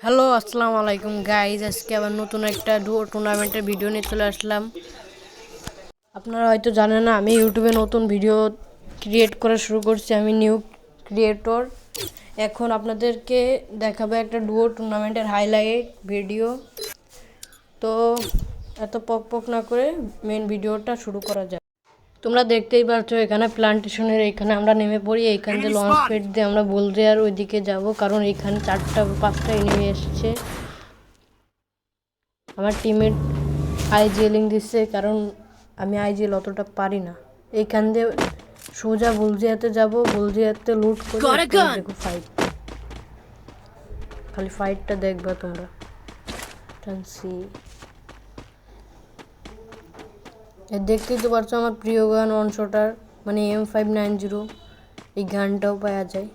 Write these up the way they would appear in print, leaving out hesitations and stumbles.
Hello আসসালামু আলাইকুম guys, আজকে আবার নতুন একটা ডুও টুর্নামেন্টের ভিডিও নিয়ে চলে আসলাম। আপনারা হয়তো জানেন না, আমি ইউটিউবে নতুন ভিডিও ক্রিয়েট করা শুরু করছি। আমি নিউ ক্রিয়েটর। এখন আপনাদেরকে দেখাবো একটা ডুও টুর্নামেন্টের হাইলাইট ভিডিও। তো এত পক পক না করে মেন ভিডিওটা শুরু করা যায়। তোমরা দেখতেই পাচ্ছ এখানে প্লান্টেশনের এইখানে আমরা নেমে পড়ি। এইখান থেকে লঞ্চ প্যাড দিয়ে আমরা বুলজেয়ার ওইদিকে যাব, কারণ এইখানে 4-5টা এনিমি এসছে। আমার টিমের আইজিএলিং দিচ্ছে, কারণ আমি আইজিএল অতটা পারি না। এইখান দিয়ে সোজা বুলজিয়াতে যাব, বুলজিয়াতে লুট করে দেখো ফাইট। খালি ফাইটটা দেখবা তোমরা। টানসি দেখতেই তো পারছো আমার প্রিয় গান ওয়ান শটার, মানে M590। এই গানটাও পাওয়া যায়।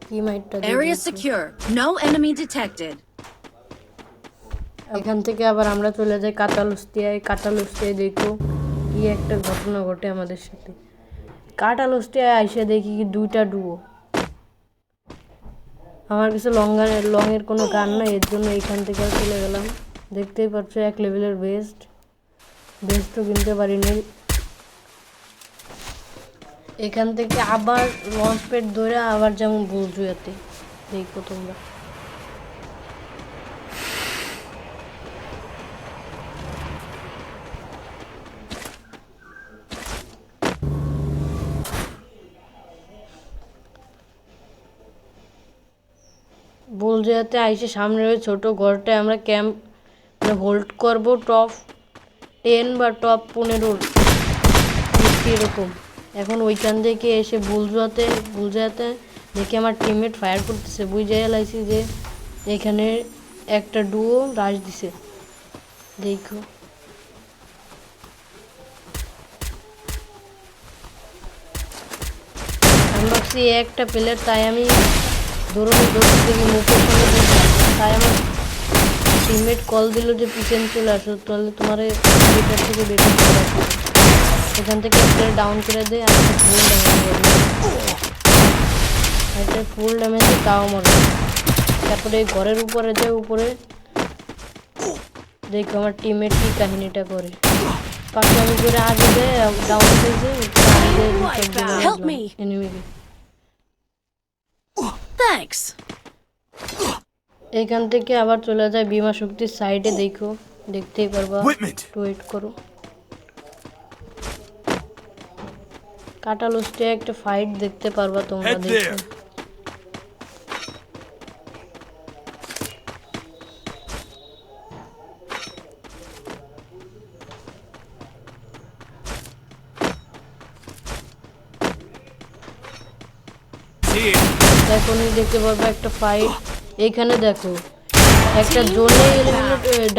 কি মাইটটা এখান থেকে আবার আমরা চলে যাই কাতালুস্তিয়ায়। কাতালুস্তিয়ায় দেখো কি একটা ঘটনা ঘটে আমাদের সাথে। কাতালুস্তিয়ায় আইসা দেখি কি 2টা ডুও। আমার কাছে লংয়ের কোনো গান নাই, এর জন্য এইখান থেকে চলে গেলাম। দেখতেই পাচ্ছ 1 লেভেলের বেস্টও কিনতে পারিনি। এখান থেকে আবার লঞ্চ প্যাড ধরে আবার যেমন বুলজুয়াতে দেখো তোমরা। বুলজুয়াতে আইসে সামনে ওই ছোটো ঘরটায় আমরা ক্যাম্প হোল্ড করবো। টপ 10 বা টপ 15 এরকম। এখন ওইখান থেকে এসে বুলজুয়াতে দেখে আমার টিমমেট ফায়ার করতেছে, বুঝে এলাইছি যে এখানে একটা ডুও রাশ দিছে। দেখো আমি ভাবছি একটা প্লেয়ার, তাই আমি দৌড়তে দেখি মুখের সঙ্গে, তাই আমার টিমমেট কল দিল যে পিছনে চলে আসো, তাহলে তোমার বেটার থেকে বেটার চলে আসবে। এখান থেকে একটা ডাউন করে দেয় আর একটা ফুল ড্যামেজে তাও মরে। তারপরে ঘরের উপরে যায়, উপরে দেখো আমার টিমমেট কি কাহিনীটা করে। পাশে আমি করে আগে দেয় ডাউন হয়েছে এনিমিকে। এইখান থেকে আবার চলে যায় বিমা শক্তির সাইডে। দেখো, দেখতেই পারবা, ওয়েট করো। কাটালুস্টে একটা ফাইট দেখতে পারবা তোমরা। দেখো এখনই দেখতে পারবা একটা ফাইট। এইখানে দেখো একটা জোনে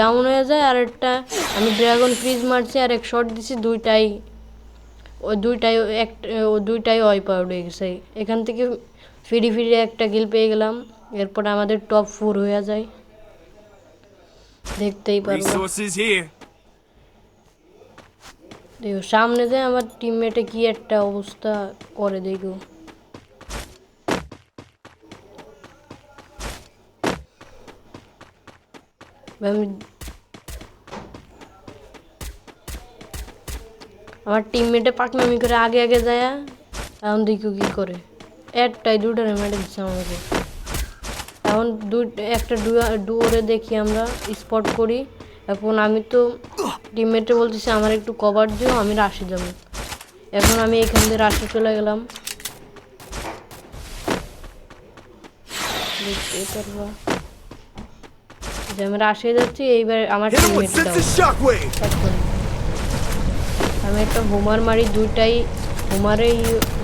ডাউন হয়ে যায়, আর একটা আমি ড্রাগন ফ্রিজ মারছি আর এক শট দিছি, দুইটাই ওয়াইপ আউট হয়ে গেছে। এখান থেকে ফিরে একটা কিল পেয়ে গেলাম। এরপর আমাদের টপ 4 হয়ে যায়, দেখতেই পারবো। দেখো সামনে যে আমার টিমমেটে কি একটা অবস্থা করে। দেখো আমার টিমমেটে পাকনামি করে আগে যায়। এখন দেখো কি করে, একটাই 2টা মেরে দিচ্ছে আমাকে। এখন একটা ডুয়োরে দেখি আমরা স্পট করি। এখন আমি তো টিমমেটে বলতেছি আমার একটু কভার দিও, আমি রাশে যাবো। এখন আমি এখান থেকে রাশে চলে গেলাম। দেখতেই পারবা যে আমি রাশে যাচ্ছি। এইবার আমার টিমমেট দাও, আমি একটা বোমার মারি, দুইটাই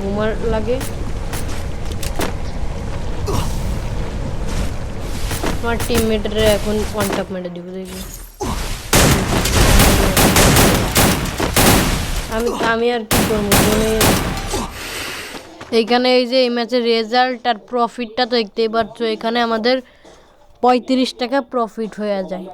বোমার লাগে। আমার টিমমেটরে এখন ওয়ান টপ মেরে দিব। দেখি আমি আর কি করবো। এইখানে এই যে এই ম্যাচের রেজাল্ট আর প্রফিটটা তো দেখতেই পাচ্ছ। এখানে আমাদের 35 টাকা প্রফিট হয়ে যায়।